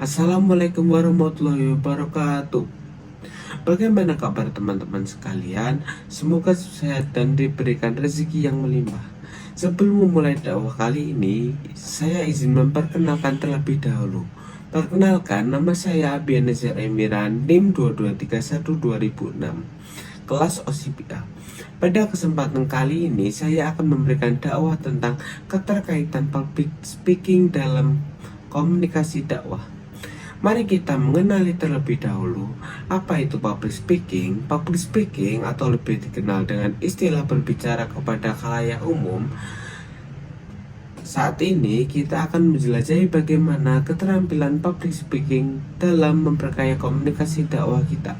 Assalamualaikum warahmatullahi wabarakatuh. Bagaimana kabar teman-teman sekalian? Semoga sehat dan diberikan rezeki yang melimpah. Sebelum memulai dakwah kali ini, saya izin memperkenalkan terlebih dahulu. Perkenalkan, nama saya Abian Nazir Emiran, NIM 2231-2006, kelas OSIPIA. Pada kesempatan kali ini, saya akan memberikan dakwah tentang keterkaitan public speaking dalam komunikasi dakwah. Mari kita mengenali terlebih dahulu apa itu public speaking. Public speaking atau lebih dikenal dengan istilah berbicara kepada khalayak umum. Saat ini kita akan menjelajahi bagaimana keterampilan public speaking dalam memperkaya komunikasi dakwah kita.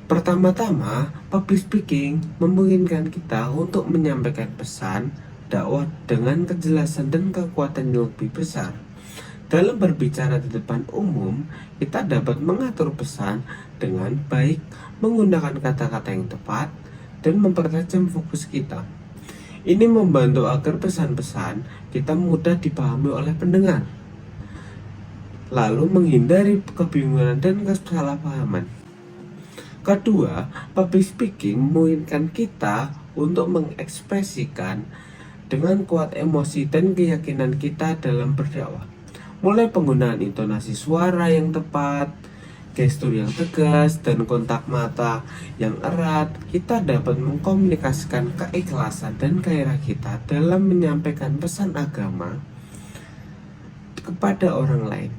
Pertama-tama, public speaking memungkinkan kita untuk menyampaikan pesan dakwah dengan kejelasan dan kekuatan yang lebih besar. Dalam berbicara di depan umum, kita dapat mengatur pesan dengan baik, menggunakan kata-kata yang tepat, dan mempertajam fokus kita. Ini membantu agar pesan-pesan kita mudah dipahami oleh pendengar, lalu menghindari kebingungan dan kesalahpahaman. Kedua, public speaking memungkinkan kita untuk mengekspresikan dengan kuat emosi dan keyakinan kita dalam berdakwah. Mulai penggunaan intonasi suara yang tepat, gestur yang tegas, dan kontak mata yang erat, kita dapat mengkomunikasikan keikhlasan dan gairah kita dalam menyampaikan pesan agama kepada orang lain.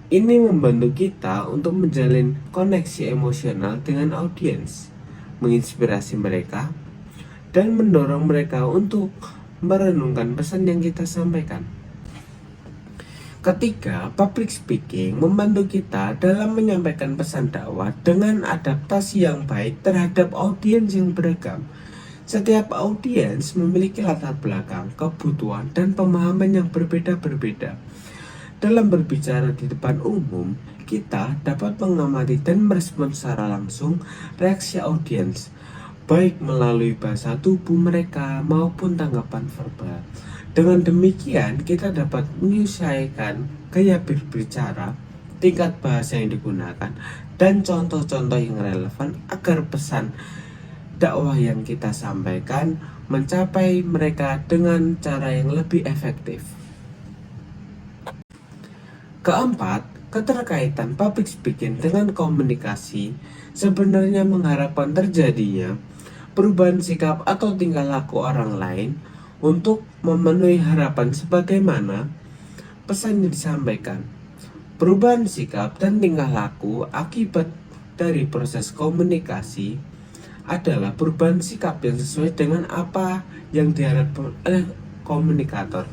Ini membantu kita untuk menjalin koneksi emosional dengan audiens, menginspirasi mereka, dan mendorong mereka untuk merenungkan pesan yang kita sampaikan. Ketiga, public speaking membantu kita dalam menyampaikan pesan dakwah dengan adaptasi yang baik terhadap audiens yang beragam. Setiap audiens memiliki latar belakang, kebutuhan, dan pemahaman yang berbeda-berbeda. Dalam berbicara di depan umum, kita dapat mengamati dan merespon secara langsung reaksi audiens, baik melalui bahasa tubuh mereka maupun tanggapan verbal. Dengan demikian, kita dapat menyesuaikan gaya berbicara, tingkat bahasa yang digunakan, dan contoh-contoh yang relevan agar pesan dakwah yang kita sampaikan mencapai mereka dengan cara yang lebih efektif. Keempat, keterkaitan public speaking dengan komunikasi sebenarnya mengharapkan terjadinya perubahan sikap atau tingkah laku orang lain untuk memenuhi harapan sebagaimana pesan yang disampaikan. Perubahan sikap dan tingkah laku akibat dari proses komunikasi adalah perubahan sikap yang sesuai dengan apa yang diharapkan oleh komunikator.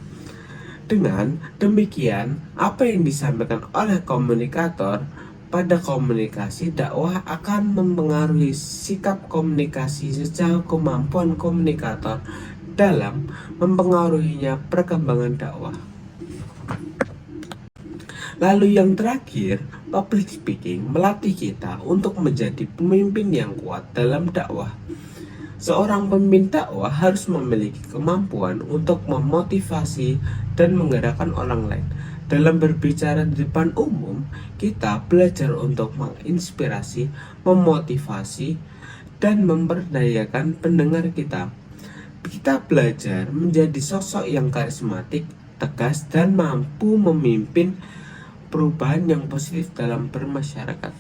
Dengan demikian, apa yang disampaikan oleh komunikator pada komunikasi dakwah akan mempengaruhi sikap komunikasi sejauh kemampuan komunikator dalam mempengaruhinya perkembangan dakwah. Lalu yang terakhir, public speaking melatih kita untuk menjadi pemimpin yang kuat dalam dakwah. Seorang pemimpin dakwah harus memiliki kemampuan untuk memotivasi dan menggerakkan orang lain. Dalam berbicara di depan umum, kita belajar untuk menginspirasi, memotivasi, dan memberdayakan pendengar kita. Kita belajar menjadi sosok yang karismatik, tegas, dan mampu memimpin perubahan yang positif dalam bermasyarakat.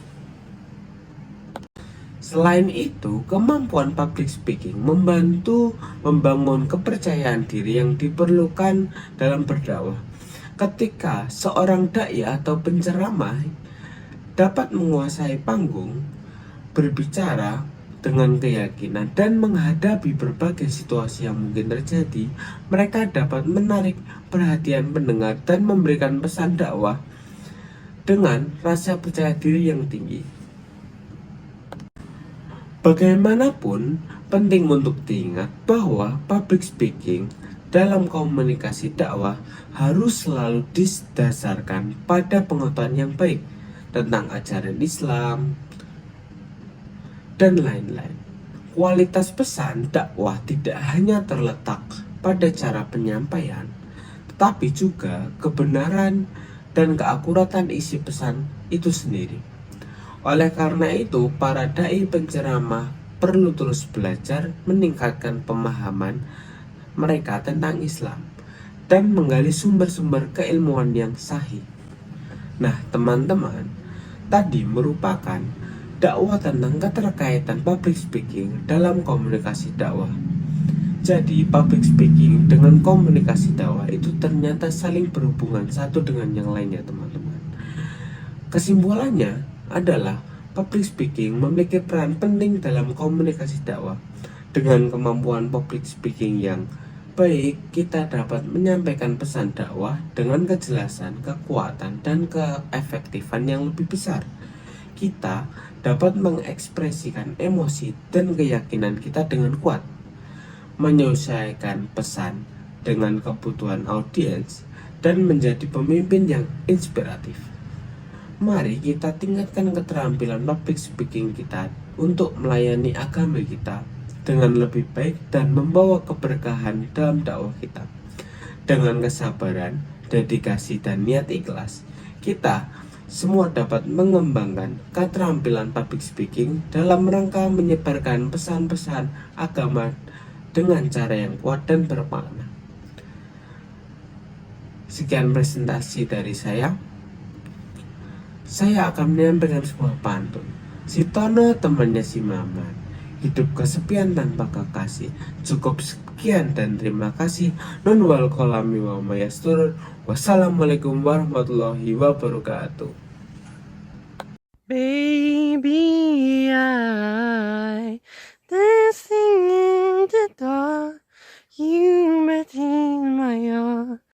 Selain itu, kemampuan public speaking membantu membangun kepercayaan diri yang diperlukan dalam berdakwah. Ketika seorang dai atau penceramah dapat menguasai panggung, berbicara dengan keyakinan dan menghadapi berbagai situasi yang mungkin terjadi, mereka dapat menarik perhatian pendengar dan memberikan pesan dakwah dengan rasa percaya diri yang tinggi. Bagaimanapun, penting untuk diingat bahwa public speaking dalam komunikasi dakwah harus selalu didasarkan pada pengetahuan yang baik tentang ajaran Islam dan lain-lain. Kualitas pesan dakwah tidak hanya terletak pada cara penyampaian, tetapi juga kebenaran dan keakuratan isi pesan itu sendiri. Oleh karena itu, para dai penceramah perlu terus belajar meningkatkan pemahaman mereka tentang Islam dan menggali sumber-sumber keilmuan yang sahih. Nah, teman-teman, tadi merupakan dakwah tentang keterkaitan public speaking dalam komunikasi dakwah. Jadi, public speaking dengan komunikasi dakwah itu ternyata saling berhubungan satu dengan yang lainnya, teman-teman. Kesimpulannya adalah public speaking memiliki peran penting dalam komunikasi dakwah. Dengan kemampuan public speaking yang baik, kita dapat menyampaikan pesan dakwah dengan kejelasan, kekuatan, dan keefektifan yang lebih besar. Kita dapat mengekspresikan emosi dan keyakinan kita dengan kuat, menyesuaikan pesan dengan kebutuhan audiens, dan menjadi pemimpin yang inspiratif. Mari kita tingkatkan keterampilan public speaking kita untuk melayani agama kita dengan lebih baik dan membawa keberkahan dalam dakwah kita. Dengan kesabaran, dedikasi, dan niat ikhlas, kita semua dapat mengembangkan keterampilan public speaking dalam rangka menyebarkan pesan-pesan agama dengan cara yang kuat dan bermakna. Sekian presentasi dari saya. Saya akan menyampaikan sebuah pantun. Si Tono temannya si Maman, hidup kesepian tanpa kekasih. Cukup sekian dan terima kasih. Nun wal kolami wa mayasturun. Wassalamualaikum warahmatullahi wabarakatuh. Baby, I dancing in the dark, you met in my